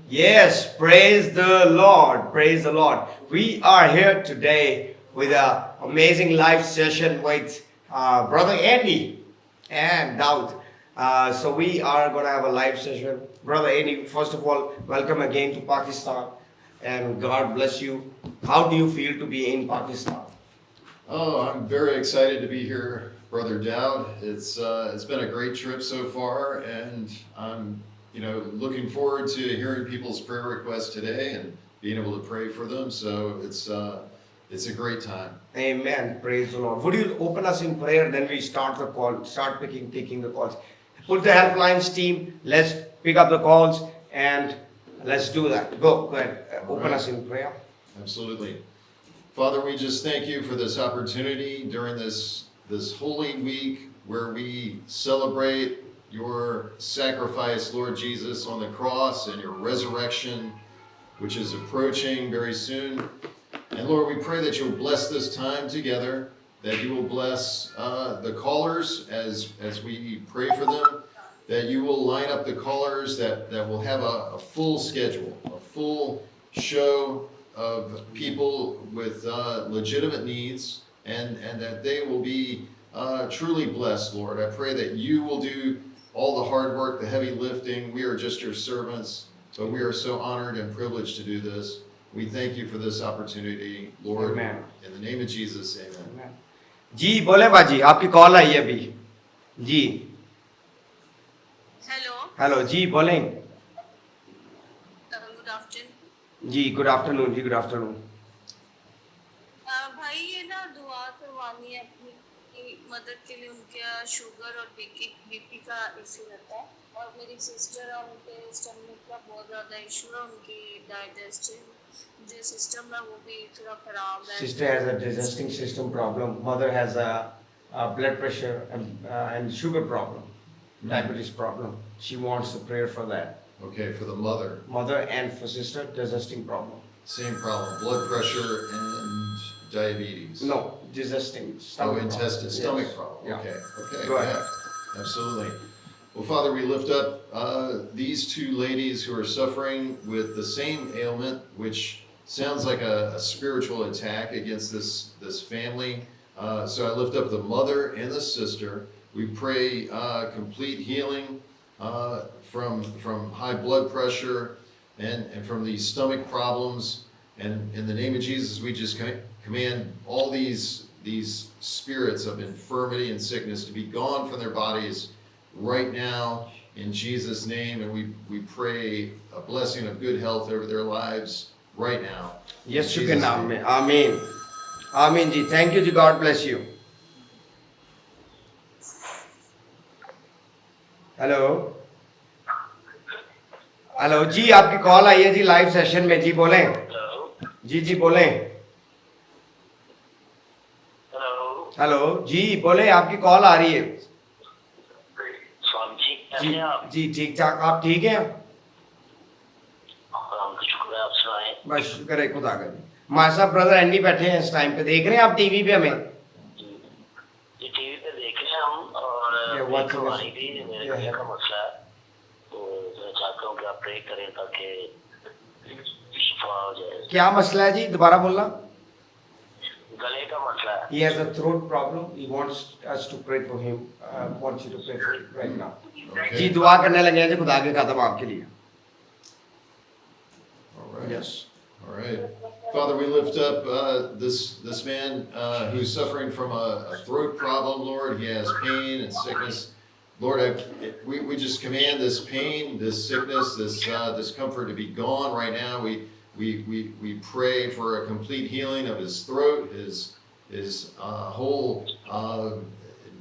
Yes, praise the Lord. Praise the Lord. We are here today with an amazing live session with Brother Andy and Daud. So we are going to have a live session. Brother Andy, first of all, welcome again to Pakistan and God bless you. How do you feel to be in Pakistan? Oh, I'm very excited to be here, Brother Dowd. It's been a great trip so far, and I'm looking forward to hearing people's prayer requests today and being able to pray for them. So it's a great time. Amen. Praise the Lord. Would you open us in prayer? Then we start the call, taking the calls. Put the helplines team. Let's pick up the calls and let's do that. Go ahead. Open us in prayer. Absolutely. Father, we just thank you for this opportunity during this holy week where we celebrate your sacrifice, Lord Jesus, on the cross and your resurrection, which is approaching very soon. And Lord, we pray that you'll bless this time together, that you will bless the callers as we pray for them, that you will line up the callers that will have a full schedule, a full show of people with legitimate needs, and that they will be truly blessed, Lord. I pray that you will do all the hard work, the heavy lifting. We are just your servants, but we are so honored and privileged to do this. We thank you for this opportunity, Lord. Amen. In the name of Jesus, amen. Amen. जी बोले बाजी आपकी call आई है अभी जी hello hello जी बोलें good afternoon जी good afternoon जी good afternoon भाई ये ना दुआ करवानी है अपनी मदर के लिए उनके शुगर और बीपी का इशू रहता है और मेरी सिस्टर है उनके स्टमक का बहुत ज़्यादा इशू है उनकी डाइजेस्टिव जो सिस्टम है वो भी थोड़ा खराब है Sister has a digesting system problem. Mother has a blood pressure and sugar problem, diabetes problem. She wants a prayer for that. Okay, for the mother, Mother and for sister, digesting problem. same problem, blood pressure and diabetes. No, digesting. Oh, Stomach intestine, problem. stomach Yes. problem. Yeah. Okay. Go ahead. Yeah, absolutely. Well, Father, we lift up these two ladies who are suffering with the same ailment, which sounds like a spiritual attack against this family. So I lift up the mother and the sister. We pray complete healing from high blood pressure and from these stomach problems. And in the name of Jesus, we just command all these spirits of infirmity and sickness to be gone from their bodies right now in Jesus' name. And we pray a blessing of good health over their lives right now. Yes, In you can. Jesus' name. Amen. Amen. Amen ji. Thank you ji. God bless you. Hello hello जी आपकी call आई है जी live session में जी बोलें जी जी बोलें hello hello जी बोले आपकी call आ रही है स्वामी जी कैसे जी हैं आप? जी ठीक ठाक आप ठीक हैं हम तो शुक्र है आप सुनाएं। बस शुक्र है खुदा का हमारे साथ ब्रदर एंडी बैठे हैं इस टाइम पे देख रहे हैं आप टीवी पे हमें ये टीवी पे देख रहे हैं हम और Yeah, प्रे watching करवानी us. थी मेरे Yeah, गले yeah. का मसला है तो मैं चाहता हूँ कि आप प्रे करें ताकि शिफा हो जाए। क्या मसला है जी दोबारा बोलना गले का मसला है। He has a throat problem. He wants us to pray for him. Wants you to pray for him right now. Okay. जी दुआ करने लगे हैं जी खुदा के खातम आपके लिए All right. Yes. All right. Father, we lift up this man who's suffering from a throat problem, Lord. He has pain and sickness. Lord, we just command this pain, this sickness, this discomfort to be gone right now. We pray for a complete healing of his throat, his whole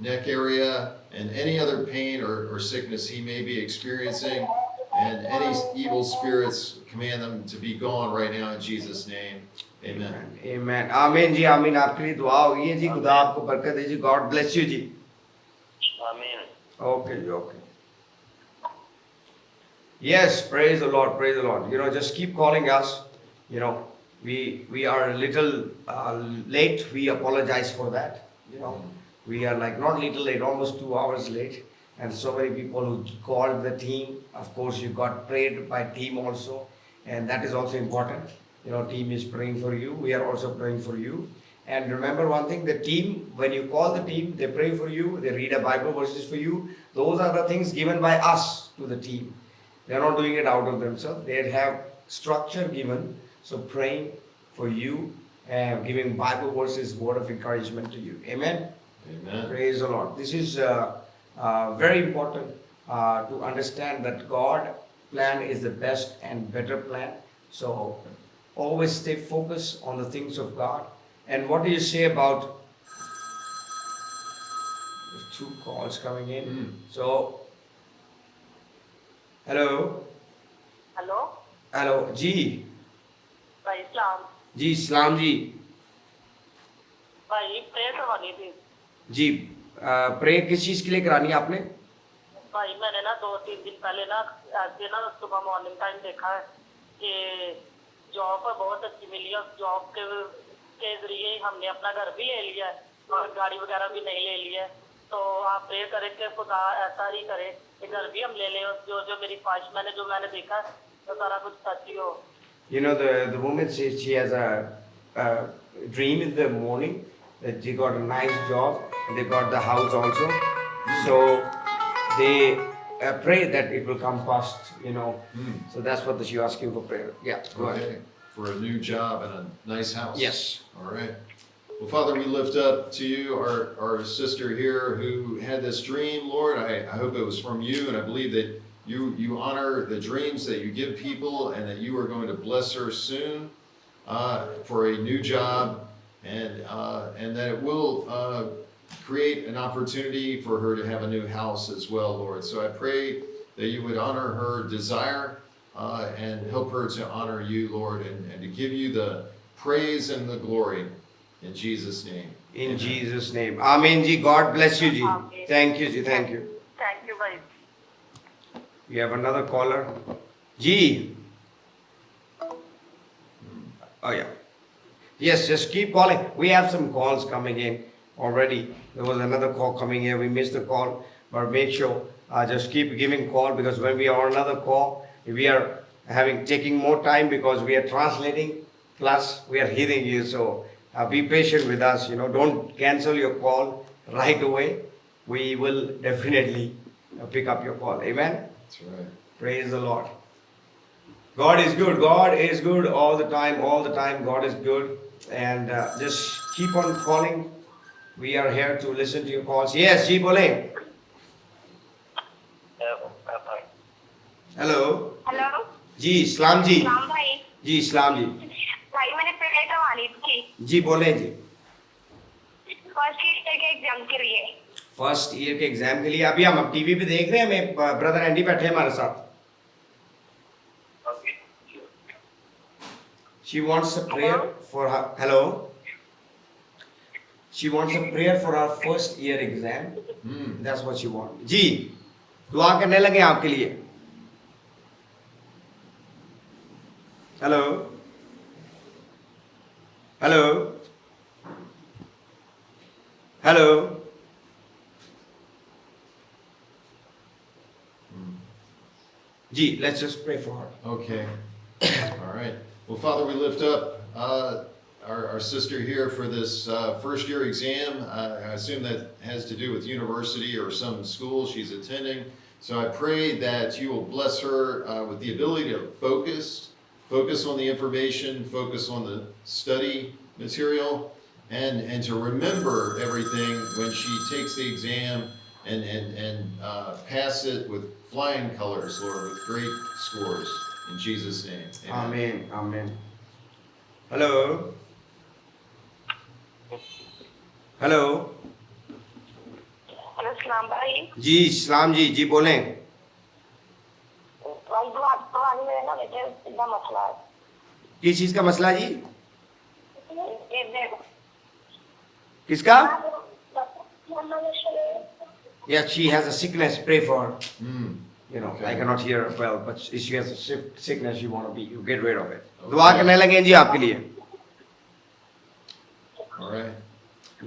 neck area, and any other pain or sickness he may be experiencing. And any evil spirits, command them to be gone right now in Jesus' name. Amen. Amen. आमीन जी आमीन आपके लिए दुआ होगी है जी खुदा आपको बरकत दे जी God bless you जी आमीन। Okay ji okay. Yes, praise the Lord, praise the Lord. You know, just keep calling us. You know, we are a little late. We apologize for that. You know, we are like not little late, almost 2 hours late. And so many people who called the team. Of course, you got prayed by team also. and that is also important. You know, team is praying for you. We are also praying for you. And remember one thing, the team, when you call the team, they pray for you, they read a Bible verses for you. Those are the things given by us to the team. They are not doing it out of themselves. They have structure given. So praying for you and giving Bible verses, word of encouragement to you. Amen. Amen. Praise the Lord. This is very important to understand that God plan is the best and better plan. So always stay focused on the things of God. And what do you say about there's 2 calls coming in? So, hello, hello hello, जी, भाई इस्लाम जी, इस्लाम जी, भाई prayer करवानी थी जी, pray किस चीज़ के लिए करानी है आपने? भाई मैंने ना 2-3 दिन पहले ना ऐसे ना सुबह मॉर्निंग टाइम देखा है कि जॉब पर बहुत अच्छी मिली और जॉब के जरिए हमने अपना घर भी ले लिया है और गाड़ी वगैरह भी नहीं ले ली है तो आप प्रेयर करें कि खुदा ऐसा ही करे कि घर भी हम ले लें और जो जो मेरी ख्वाहिश मैंने देखा है तो सारा कुछ सच ही हो. You know, the woman says she has a dream in the morning that she got a nice job and they got the house also. So they pray that it will come past, you know. So that's what she's asking for prayer. Yeah, go ahead. Okay. For a new job and a nice house. Yes. All right. Well, Father, we lift up to you our sister here who had this dream, Lord. I hope it was from you, and I believe that you honor the dreams that you give people and that you are going to bless her soon for a new job and that it will create an opportunity for her to have a new house as well, Lord. So I pray that you would honor her desire and help her to honor you, Lord, and to give you the praise and the glory in Jesus' name. In Amen. Jesus' name. Amen ji. God bless you ji. Amen. Thank you ji. Thank you. Thank you भाई. We have another caller. Ji. Oh yeah. Yes, just keep calling. We have some calls coming in already. There was another call coming in. We missed the call, but make sure just keep giving call because when we are on another call, we are taking more time because we are translating. Plus, we are hearing you. So be patient with us. You know, don't cancel your call right away. We will definitely pick up your call. Amen. That's right. Praise the Lord. God is good. God is good all the time. All the time, God is good. And just keep on calling. We are here to listen to your calls. Yes, ji bole. Hello. Hello जी इस्लाम जी. राम भाई जी इस्लाम जी. भाई मैंने prayer करवानी थी जी बोले जी. First year के exam के लिए. फर्स्ट ईयर के एग्जाम के लिए अभी हम टीवी पे देख रहे हैं. मैं ब्रदर एंडी बैठे हैं हमारे साथ. She wants a prayer for her. Hello. She wants a prayer for her first year exam. That's what she wants. जी दुआ करने लगे आपके लिए. Hello hello hello. जी let's just pray for her. Okay. All right. Well, Father, we lift up our sister here for this first year exam. I assume that has to do with university or some school she's attending. So I pray that you will bless her with the ability to focus on the information, focus on the study material, and to remember everything when she takes the exam and pass it with flying colors, Lord, with great scores. In Jesus' name. Amen. Amen. Hello. Hello hello Islam भाई. जी इस्लाम जी. जी बोलें. भाई दुआ करवानी है ना बेटे इतना मसला है. किस चीज का मसला जी? ये देखो किसका? Yeah, she has a sickness. Pray for her. You know, Okay. I cannot hear her well, but she has a sickness. You want to be, you get rid of it. दुआ करने लगे जी आपके लिए. All right.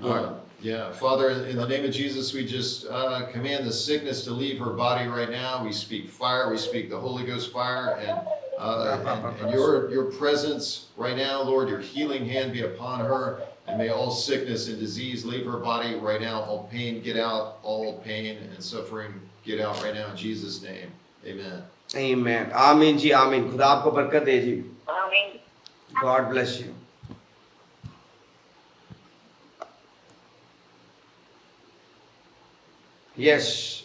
Go ahead. Yeah, Father, in the name of Jesus, we just command the sickness to leave her body right now. We speak fire, we speak the Holy Ghost fire, and And your presence right now, Lord, your healing hand be upon her. And may all sickness and disease leave her body right now. All pain get out. All pain and suffering get out right now in Jesus' name. Amen. Amen. Amen जी आमीन. खुदा आपको बरकत दे जी. Amen. God bless you. Yes.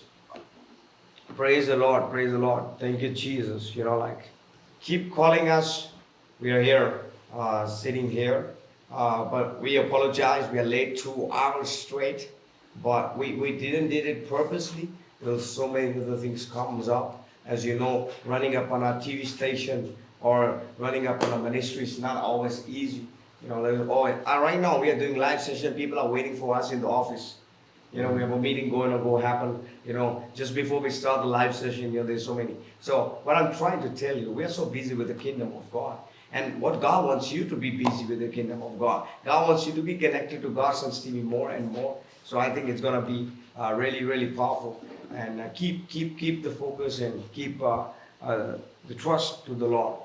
Praise the Lord. Praise the Lord. Thank you, Jesus. Keep calling us. We are here, sitting here. But we apologize. We are late 2 hours straight. But we didn't did it purposely. There's so many other things comes up. As you know, running up on our TV station or running up on a ministry is not always easy. There's always, right now we are doing live session. People are waiting for us in the office. We have a meeting going to go happen. Just before we start the live session, there's so many. So what I'm trying to tell you, we are so busy with the kingdom of God. And what God wants you to be busy with the kingdom of God. God wants you to be connected to God's Son's TV more and more. So I think it's going to be really, really powerful. And keep the focus and keep the trust to the Lord.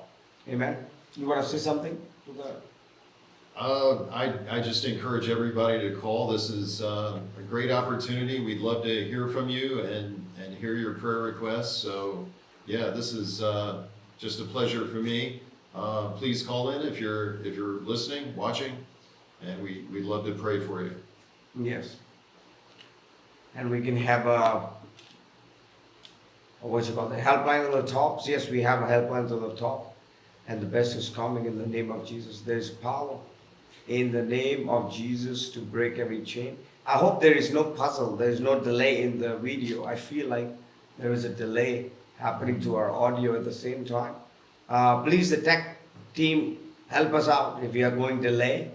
Amen. You want to say something to the? I just encourage everybody to call. This is a great opportunity. We'd love to hear from you and hear your prayer requests. So yeah, this is just a pleasure for me. Please call in if you're listening, watching, and we'd love to pray for you. Yes. And we can have the helpline on the top. Yes, we have a helpline on the top. And the best is coming in the name of Jesus. There's power in the name of Jesus to break every chain. I hope there is no puzzle. There is no delay in the video. I feel like there is a delay happening to our audio at the same time. Please, the tech team, help us out if we are going delay.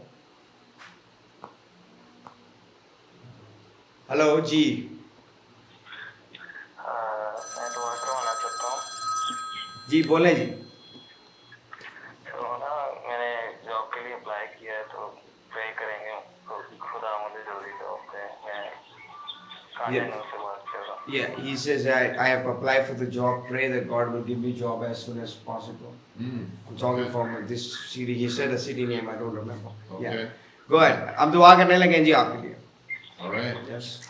Hello, G. मैं दुआ करवाना चाहता हूँ। जी बोलें जी। तो ना मैंने job के लिए अप्लाई किया है, तो प्रे करेंगे तो खुदा मुझे जल्दी जॉब दे। मैं कांटेक्ट से बात कर रहा हूँ। Yeah, he says I have applied for the job. Pray that God will give me job as soon as possible. I'm talking from this city. He said a city name. I don't remember. Okay. Yeah. Go ahead. हम दुआ करने लगे जी आपके लिए. All right. Yes.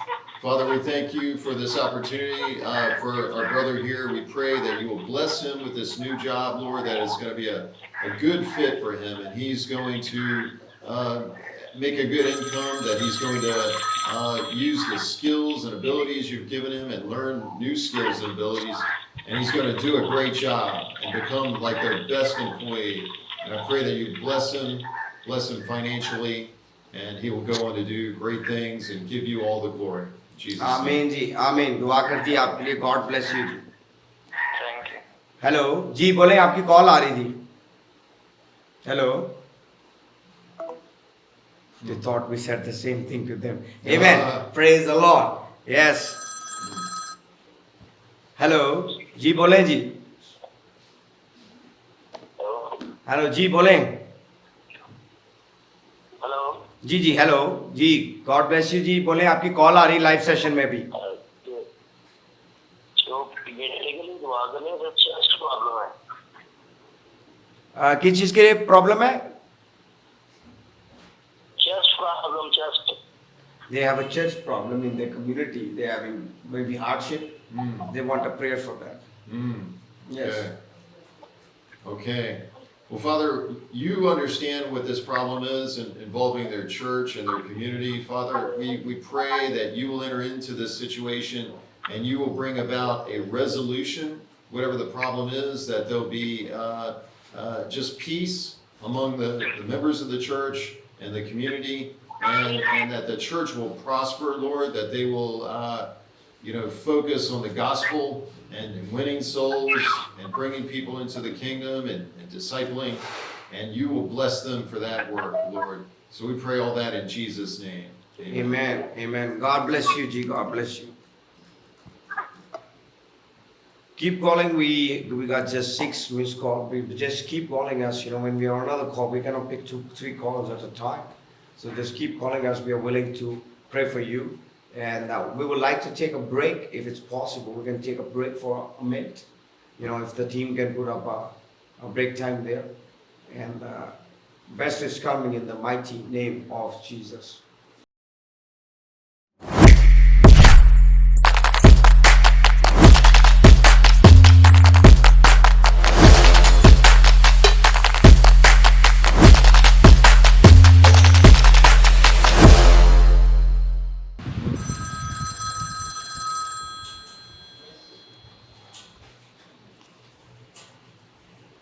Father, we thank you for this opportunity for our brother here. We pray that you will bless him with this new job, Lord, that is going to be a good fit for him, and he's going to make a good income, that he's going to use the skills and abilities you've given him and learn new skills and abilities, and he's going to do a great job and become like their best employee. And I pray that you bless him financially, and he will go on to do great things and give you all the glory. In Jesus' name. आमीन जी आमीन. दुआ करती है आपके लिए. God bless you जी. Thank you. Hello जी बोले आपकी कॉल आ रही थी. Hello. They thought we said the same thing to them. Amen. Praise the Lord. Yes. Hello. जी बोले जी. हेलो जी बोले. हेलो। जी जी हेलो जी. गॉड ब्लेस यू जी. बोले आपकी कॉल आ रही लाइव सेशन में भी. जो बेटे के लिए दुआ करने से चेस्ट प्रॉब्लम है। किस चीज के प्रॉब्लम है? Chest problem, chest. They have a church problem in their community. They are having maybe hardship. They want a prayer for that. Yes. Okay. Well, Father, you understand what this problem is involving their church and their community. Father, we pray that you will enter into this situation and you will bring about a resolution, whatever the problem is, that there'll be just peace among the members of the church and the community, and that the church will prosper, Lord, that they will focus on the gospel and winning souls and bringing people into the kingdom and discipling, and you will bless them for that work, Lord. So we pray all that in Jesus' name. Amen. Amen. God bless you, G. God bless you. Keep calling. We got just 6 missed calls. We just keep calling us. When we are on another call, we cannot pick 2-3 calls at a time. So just keep calling us. We are willing to pray for you. And we would like to take a break if it's possible. We can take a break for a minute. If the team can put up a break time there. And best is coming in the mighty name of Jesus.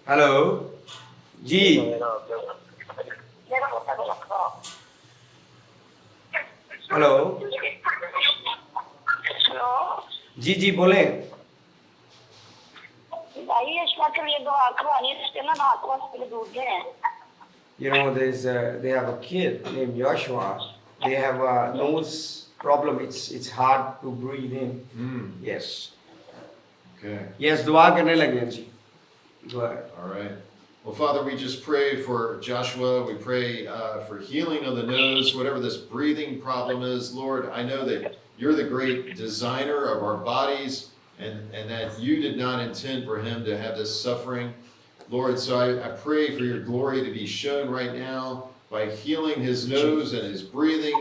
Hello. जी hello hello जी बोले भाई यशवा के लिए दुआ करवानी है, इसके ना हाथ हॉस्पिटल दूर गए हैं। You know, they have a kid named Joshua. They have a nose problem. It's hard to breathe in. Yes. Okay. Yes, दुआ करने लगे हैं जी. दुआ. All right. Well, Father, we just pray for Joshua. We pray for healing of the nose, whatever this breathing problem is. Lord, I know that you're the great designer of our bodies and that you did not intend for him to have this suffering. Lord, so I pray for your glory to be shown right now by healing his nose and his breathing.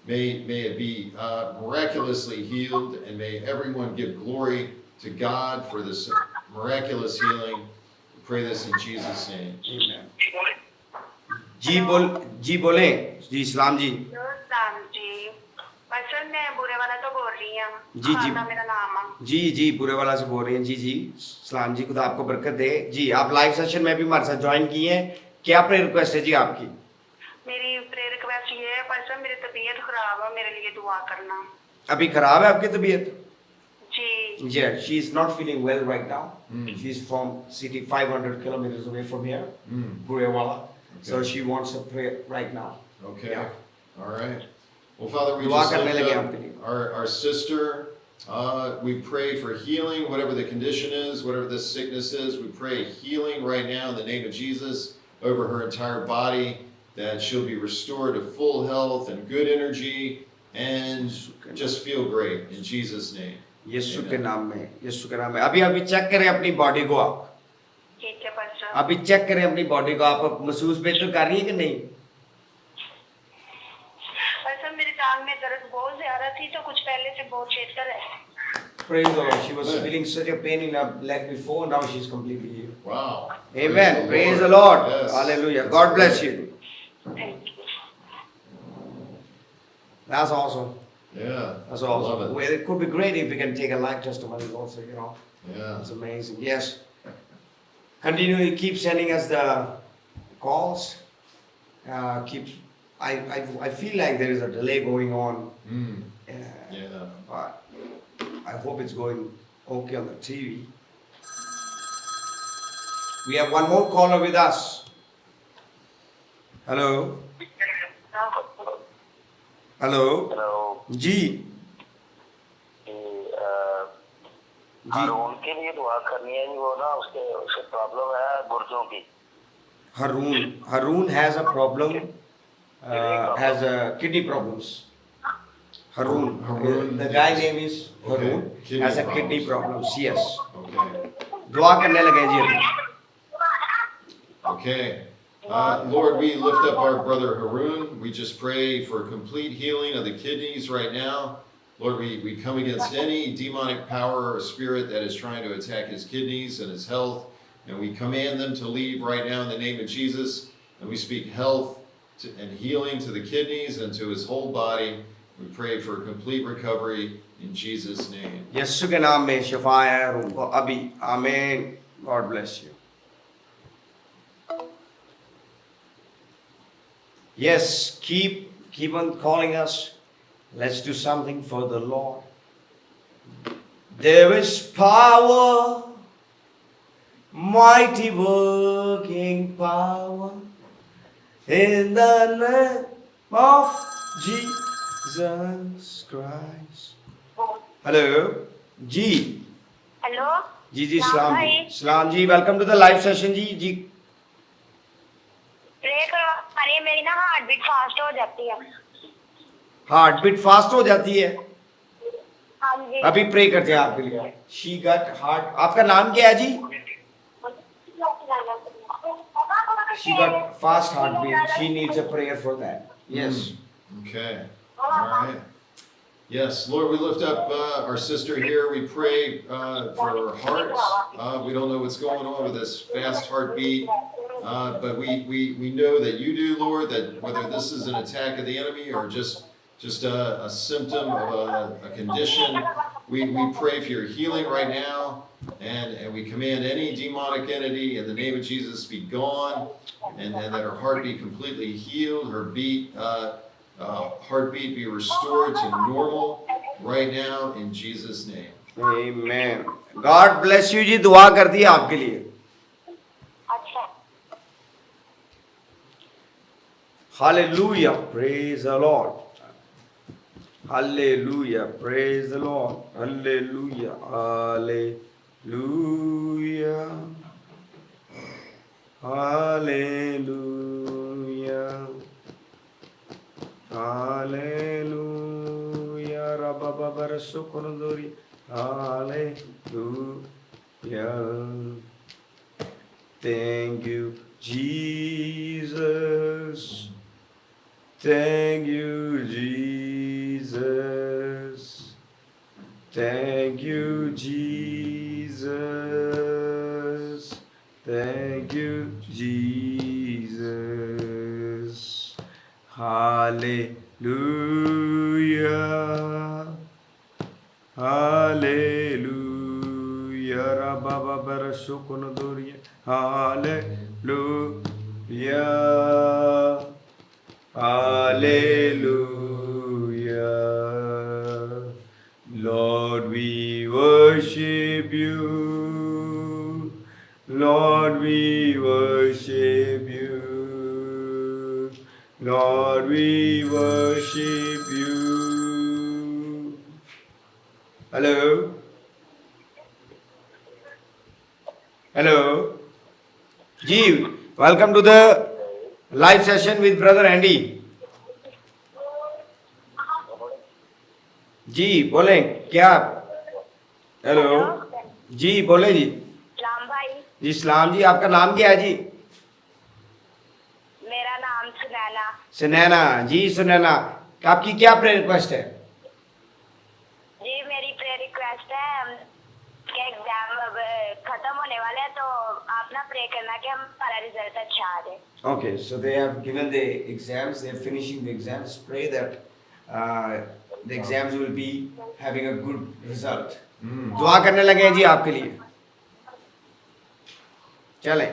May it be miraculously healed, and may everyone give glory to God for this miraculous healing. Pray this in Jesus' name. Amen. जी बोले जी इस्लाम जी. राम जी बस मैं बुरे वाला तो बोल रही हूँ। जी खाना मेरा नाम है। जी बुरे वाला से बोल रही हैं जी इस्लाम जी, खुदा आपको बरकत दे जी. आप लाइव सेशन में भी हमारे साथ ज्वाइन किए हैं. क्या प्रेयर रिक्वेस्ट है जी आपकी? मेरी प्रेयर रिक्वेस्ट ये है, पर्सन मेरी तबीयत खराब है, मेरे लिए दुआ करना। अभी खराब है आपकी तबीयत? जी Yeah, she is not feeling well right now. She is from city 500 kilometers away from here, Burewala. So she wants a prayer right now. Okay. Yeah. All right. Well, Father, we दुआ just करने lift लगे up आपके लिए. our sister. We pray for healing, whatever the condition is, whatever the sickness is. We pray healing right now in the name of Jesus over her entire body, that she'll be restored to full health and good energy and just feel great in Jesus' name. यीशु के नाम में, यीशु के नाम में. अभी check करें अपनी body को आप. ठीक है पर्सन। अभी चेक करें अपनी बॉडी को. आप महसूस बेहतर कर रही है कि नहीं? पर्सन मेरी टांग में दर्द बहुत ज्यादा थी, तो कुछ पहले से बहुत बेहतर है। Praise the Lord. She was feeling such a pain in her leg before. Now she is completely healed. Wow. Amen. Praise the Lord. Yes. Hallelujah. God bless you. Thank you. That's awesome. Yeah. That's Love awesome. it. Well, it could be great if we can take a live testimony also, you know. Yeah. It's amazing. Yes. Continue to keep sending us the calls. I feel like there is a delay going on. Yeah. But I hope it's going okay on the TV. We have one more caller with us. Hello. Hello. Hello जी. हारून के लिए दुआ करनी है जी. वो ना उसके problem है गुर्दों की. Harun has a problem. Has kidney problems. Harun. The guy name is Harun. Kidney Has a kidney problems. problems. Yes. Okay. दुआ करने लगे जी अभी. Okay. Lord, we lift up our brother Harun. We just pray for complete healing of the kidneys right now. Lord, we come against any demonic power or spirit that is trying to attack his kidneys and his health. And we command them to leave right now in the name of Jesus. And we speak health and healing to the kidneys and to his whole body. We pray for complete recovery in Jesus' name. यीशु के नाम में शिफा है Harun को अभी. Amen. God bless you. Yes, keep on calling us. Let's do something for the Lord. There is power, mighty working power in the name of Jesus Christ. Hello, जी hello जी राम सलाम भाई। जी. सलाम जी. Welcome to the live session जी. Pray करो, अरे मेरी ना हार्ट बीट फास्ट हो जाती है। हार्ट बीट फास्ट हो जाती है. हाँ जी। अभी प्रे करते हैं आपके लिए. She got hurt. आपका नाम क्या है जी? she got fast heartbeat. She needs a prayer for that. Yes. Okay. All right. Yes, Lord, we lift up our sister here. We pray for her heart. We don't know what's going on with this fast heartbeat, but we know that you do, Lord, that whether this is an attack of the enemy or just a symptom of a condition, we pray for your healing right now, and we command any demonic entity in the name of Jesus be gone, and that her heart be completely healed, her heartbeat be restored to normal right now in Jesus' name. Amen. God bless you जी. दुआ कर दी आपके लिए. अच्छा Hallelujah. Praise the Lord. Hallelujah. Praise the Lord. Hallelujah. Hallelujah. Hallelujah. Hallelujah. Rababar sukunuduri. Hallelujah. Thank you, Jesus. Thank you, Jesus. Thank you, Jesus. Thank you, Jesus. Hallelujah. Hallelujah. Rababa barasukunuduriya. Hallelujah. Hallelujah. Lord, we worship you. Lord, we worship you. Lord, we worship you. Hello? Hello? Ji, welcome to the live session with Brother Andy. जी बोलें क्या? Hello जी बोले जी. सलाम भाई जी सलाम जी. आपका नाम क्या है जी? मेरा नाम सुनैना सुनैना जी. सुनैना, आपकी क्या प्रेयर रिक्वेस्ट है? जी मेरी प्रेयर रिक्वेस्ट है के एग्जाम अब खत्म होने वाले हैं तो आप ना प्रे करना कि हमारा रिजल्ट अच्छा आ जाए. Okay, so they have given the exams. They are finishing the exams. Pray that the exams will be having a good result. दुआ करने लगे हैं जी आपके लिए. चलें.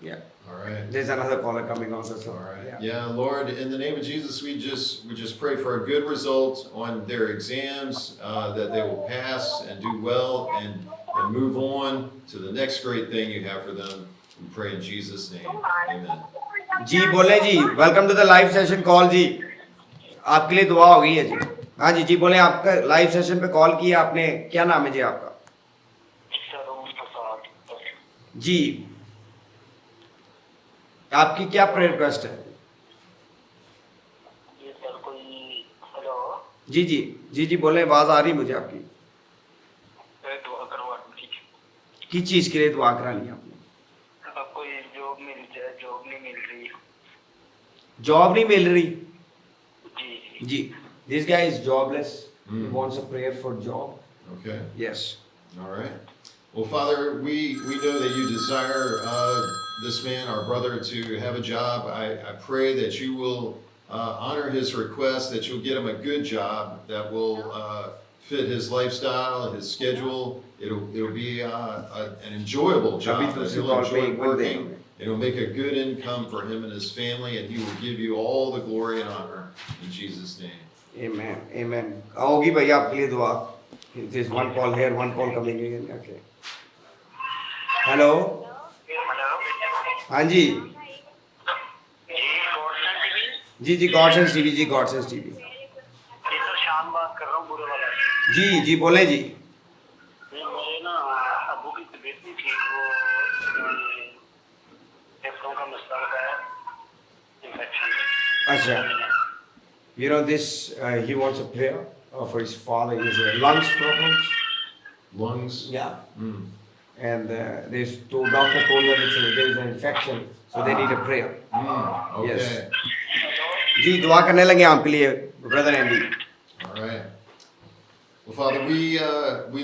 Yeah. All right. There's another caller coming also. So, All right. yeah. Yeah, Lord, in the name of Jesus, we just pray for a good result on their exams, that they will pass and do well and move on to the next great thing you have for them. We pray in Jesus' name. Amen. जी बोले जी. Welcome to the live session call जी. आपके लिए दुआ हो गई है जी. हाँ जी. जी बोले. आपका लाइव सेशन पे कॉल किया आपने. क्या नाम है जी आपका? जी. आपकी क्या प्रेयर रिक्वेस्ट है? ये सर कोई हेलो जी जी जी जी बोले. आवाज आ रही मुझे आपकी. दुआ करवा ठीक किस चीज के लिए दुआ करानी है आपने? अब कोई जॉब मिल जाए, जॉब नहीं मिल रही. जॉब नहीं मिल रही जी जी. This guy is jobless. He Mm. wants a prayer for job. Okay. Yes. All right. Well, Father, we know that you desire this man, our brother, to have a job. I pray that you will honor his request, that you'll get him a good job that will fit his lifestyle, his schedule. It'll be an enjoyable अभी job तो that उसी he'll call पे enjoy एक बंदे working. It'll make a good income for him and his family, and he will give you all the glory and honor in Jesus' name. Amen. Amen. होगी भैया आपके लिए दुआ. There's one call here, one call coming in. Okay. Hello. Hello हाँ जी. जी godson TV. जी जी गॉडसेंस TV. जी गॉडसेंस TV. ये तो शाम बात कर रहा हूँ बुरे वाला. जी जी बोले जी. ये मेरे ना अबू की तबीयत नहीं ठीक. वो फेफड़ों का मसला है, इन्फेक्शन. अच्छा. You know this. He wants a prayer for his father. He has lungs problems. Lungs? Yeah. Mm. and doctor told them there is an infection, so they need a prayer. Okay. Yes. जी दुआ करने लगे आपके लिए brother Andy. All right. Well, Father, we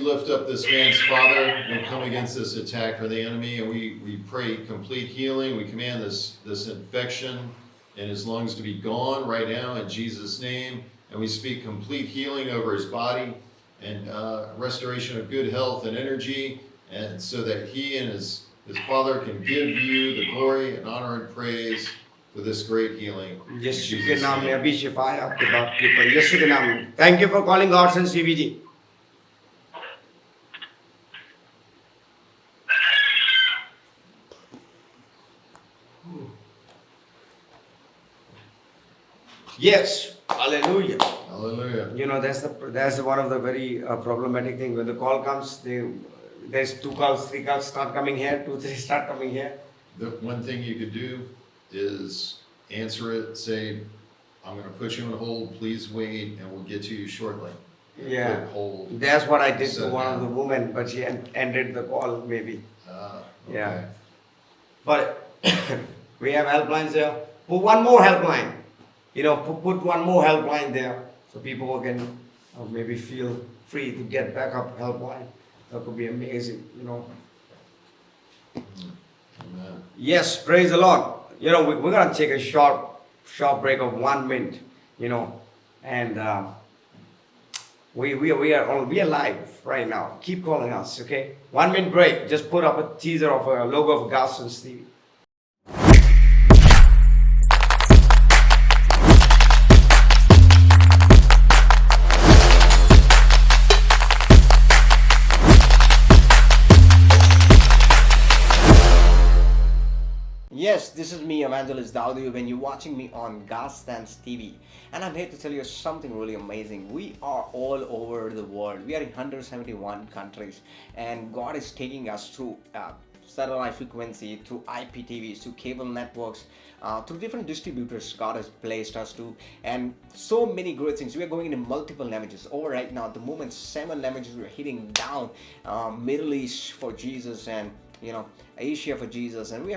lift up this man's father. We come against this attack from the enemy, and we pray complete healing. We command this infection in his lungs to be gone right now in Jesus' name, and we speak complete healing over his body and restoration of good health and energy, and so that he and his father can give you the glory and honor and praise for this great healing. यीशु के नाम में अभी शिफा है आपके बाप के ऊपर यीशु के नाम में. Thank you for calling God's and CVG. Yes, hallelujah. Hallelujah. You know that's one of the very problematic thing. When the call comes, there's 2 calls, 3 calls start coming here, 2, 3 start coming here. The one thing you could do is answer it, say, I'm going to put you on hold, please wait, and we'll get to you shortly. Yeah, Put hold. that's what I did to Set one of the down. women, but she ended the call maybe. Okay. Yeah. But we have helplines there. Put one more helpline. You know, put one more helpline there so people can maybe feel free to get back up helpline. That could be amazing, you know. Amen. Yes, praise the Lord. You know, we're going to take a short break of 1 minute, you know, and we are live right now. Keep calling us, okay? 1 minute break. Just put up a teaser of a logo of Gospel TV. Yes, this is me, Evangelist Daudi, when you're watching me on God Stands TV. And I'm here to tell you something really amazing. We are all over the world. We are in 171 countries. And God is taking us through satellite frequency, through IPTVs, through cable networks, through different distributors God has placed us to. And so many great things. We are going into multiple languages. Over right now, at the moment, 7 languages we're hitting down. Middle East for Jesus, and, you know, Asia for Jesus. And we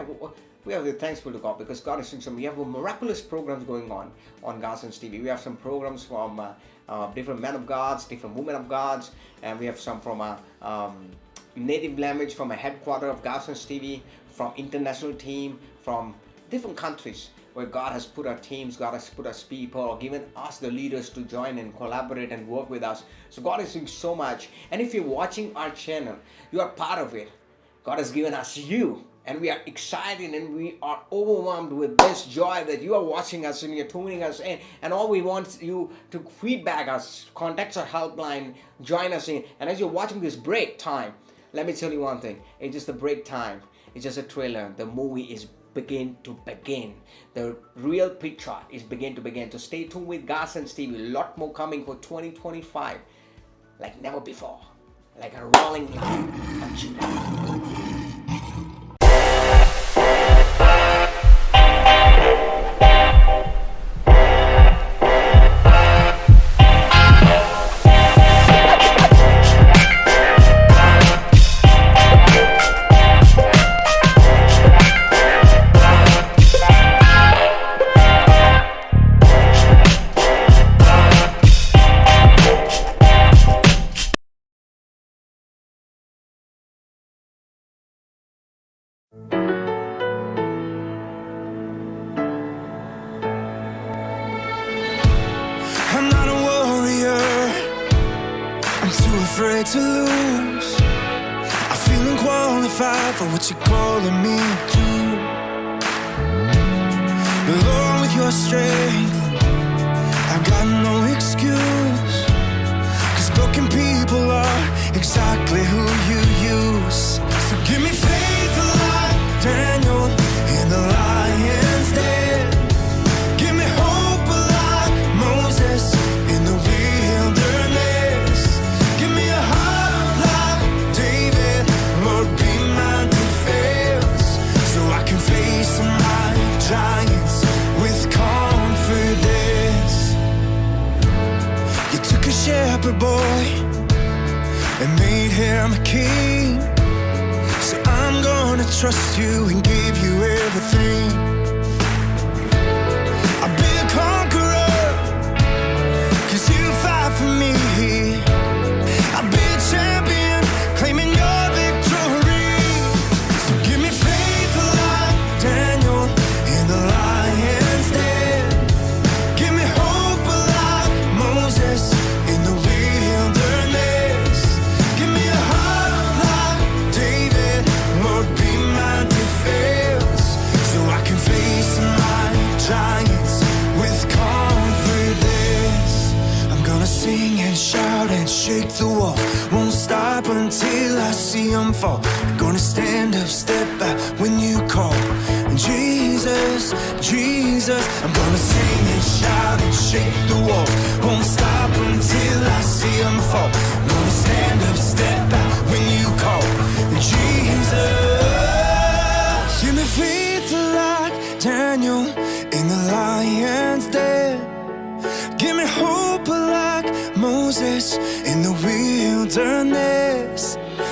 are thankful to God because God is doing some. We have miraculous programs going on God's TV. We have some programs from different men of gods, different women of gods, and we have some from native language from a headquarter of God's TV, from international team, from different countries where God has put our teams, God has put us people, or given us the leaders to join and collaborate and work with us. So God is doing so much. And if you're watching our channel, you are part of it. God has given us you. And we are excited and we are overwhelmed with this joy that you are watching us and you're tuning us in. And all we want you to feedback us, contact our helpline, join us in. And as you're watching this break time, let me tell you one thing. It's just a break time. It's just a trailer. The movie is begin to begin. The real picture is begin to begin. So stay tuned with God's and Steve. A lot more coming for 2025 like never before. Like a rolling line of Judah. I'm not a warrior, I'm too afraid to lose. I feel unqualified for what you're calling me to. But Lord, with your strength, I've got no excuse. 'Cause broken people are exactly who you use. So give me faith like Daniel in the lion's den. Give me hope like Moses in the wilderness. Give me a heart like David, Lord, be my defense. So I can face my giants with confidence. You took a shepherd boy and made him a king. trust you and give you everything. I'll be a conqueror, 'cause you fight for me. I'll be a champion, claiming your victory. So give me faith like Daniel in the lion's den. Give me hope like Moses in the wilderness. Give me a heart like David, Lord, be my defense. So I can face my giants with confidence. I'm gonna sing and shout and shake the wall. Won't stop until I see them fall. Gonna stand up, step out when you call. And Jesus, Jesus, I'm gonna sing and shout and shake the walls. Won't stop until I see them fall. Gonna stand up, step out when you call. And Jesus, give me faith like Daniel in the lion's den. Give me hope like Moses in the wilderness.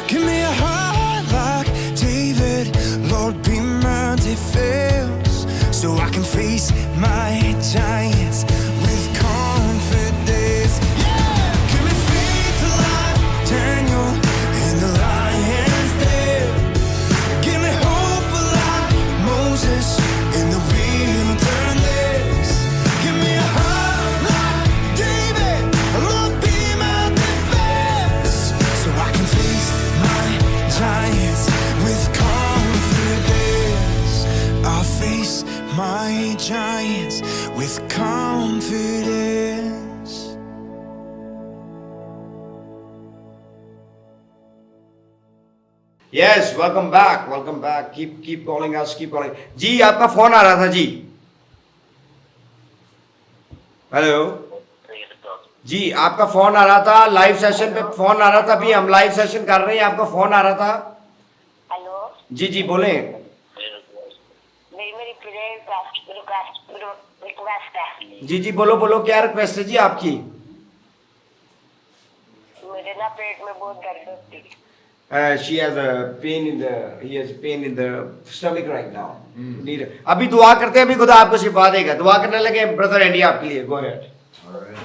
Give me a heart like David, Lord, be my defense. So I can face my giants with confidence. Yeah! Give me faith like Daniel in the lion's den. Give me hope like Moses in the wilderness. Give me a heart like David, Lord, be my defense. So I can face my giants with confidence. I'll face my giants with confidence. Yes, welcome back, welcome back. Keep calling us, keep calling. जी आपका phone आ रहा था जी. Hello जी, आपका phone आ रहा था, live session पे phone आ रहा था. अभी हम लाइव सेशन कर रहे हैं, आपका फोन आ रहा था. हेलो, जी जी बोले. मेरी रिक्वेस्ट है. जी जी बोलो बोलो, क्या रिक्वेस्ट है जी आपकी? मेरे ना पेट में बहुत दर्द होती है. She has a pain in the, he has pain in the stomach right now. Need अभी दुआ करते हैं, अभी खुदा आपको शिफा देगा. दुआ करने लगे ब्रदर एंडी आपके लिए. Go ahead. All right.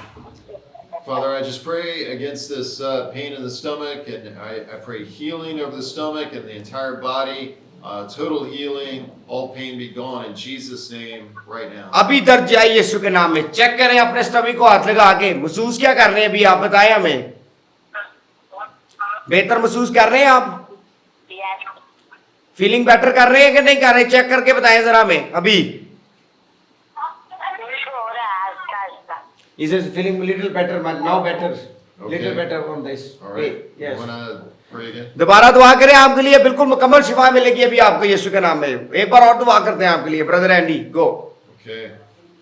Father, I just pray against this pain in the stomach, and I pray healing over the stomach and the entire body, total healing, all pain be gone in Jesus' name right now. अभी दर्द जाए यीशु के नाम में. Check करें अपने stomach को, हाथ लगा के महसूस क्या कर रहे हैं अभी, आप बताएं हमें. बेहतर महसूस कर रहे हैं आप? फीलिंग बेटर कर रहे हैं कि नहीं कर रहे? चेक करके बताएं जरा हमें अभी. He says feeling little better, now better, little better from this. All right. Yes. You want to pray again? दोबारा दुआ करें आपके लिए, बिल्कुल मुकम्मल शिफा मिलेगी अभी आपको यीशु के नाम में. एक बार और दुआ करते हैं आपके लिए brother Andy. Go. Okay.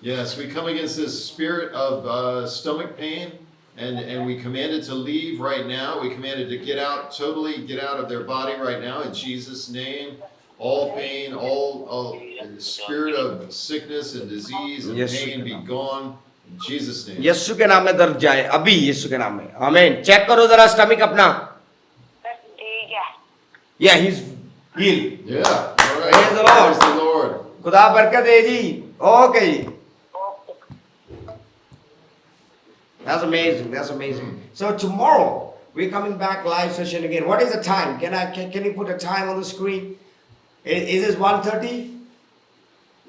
Yes, we come against this spirit of stomach pain, and we command it to leave right now. We command it to get out, totally get out of their body right now in Jesus' name. All pain, all spirit of sickness and disease and Yes, pain be gone in Jesus' name. यीशु के नाम में दर्द जाए अभी यीशु के नाम में. आमीन. चेक करो जरा स्टमक अपना. ठीक है. Yeah, he's healed. Yeah. All right. Praise the Lord. Praise the Lord. खुदा बरकत दे जी. ओके जी. That's amazing. That's amazing. So tomorrow we're coming back live session again. What is the time? Can you put a time on the screen? Is this 1:30?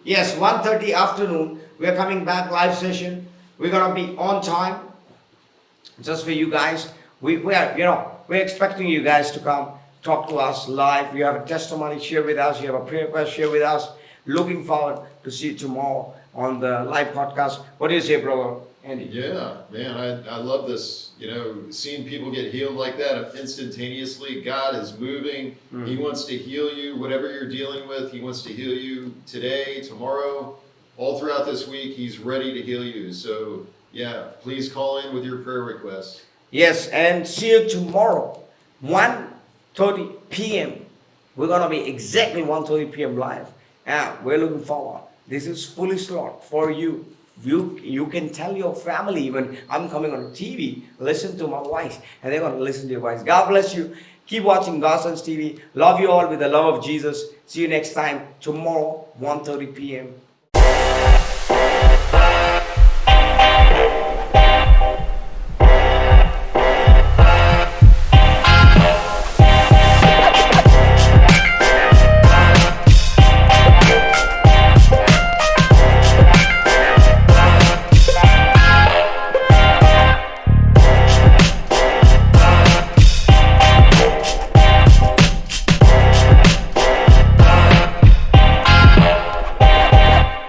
Yes, 1:30 afternoon. We're coming back live session. We're gonna be on time. Just for you guys. We're expecting you guys to come talk to us live. You have a testimony, share with us. You have a prayer request, share with us. Looking forward to see you tomorrow on the live podcast. What do you say, brother Andy? Yeah, man, I love this. You know, seeing people get healed like that instantaneously. God is moving. He wants to heal you, whatever you're dealing with. He wants to heal you today, tomorrow, all throughout this week. He's ready to heal you. So, yeah, please call in with your prayer requests. Yes, and see you tomorrow, 1:30 p.m. We're gonna be exactly 1:30 p.m. live. And we're looking forward. This is fully slot for you. You can tell your family even, I'm coming on TV, listen to my voice, and they're going to listen to your voice. God bless you. Keep watching Godsons TV. Love you all with the love of Jesus. See you next time tomorrow, 1:30 p.m.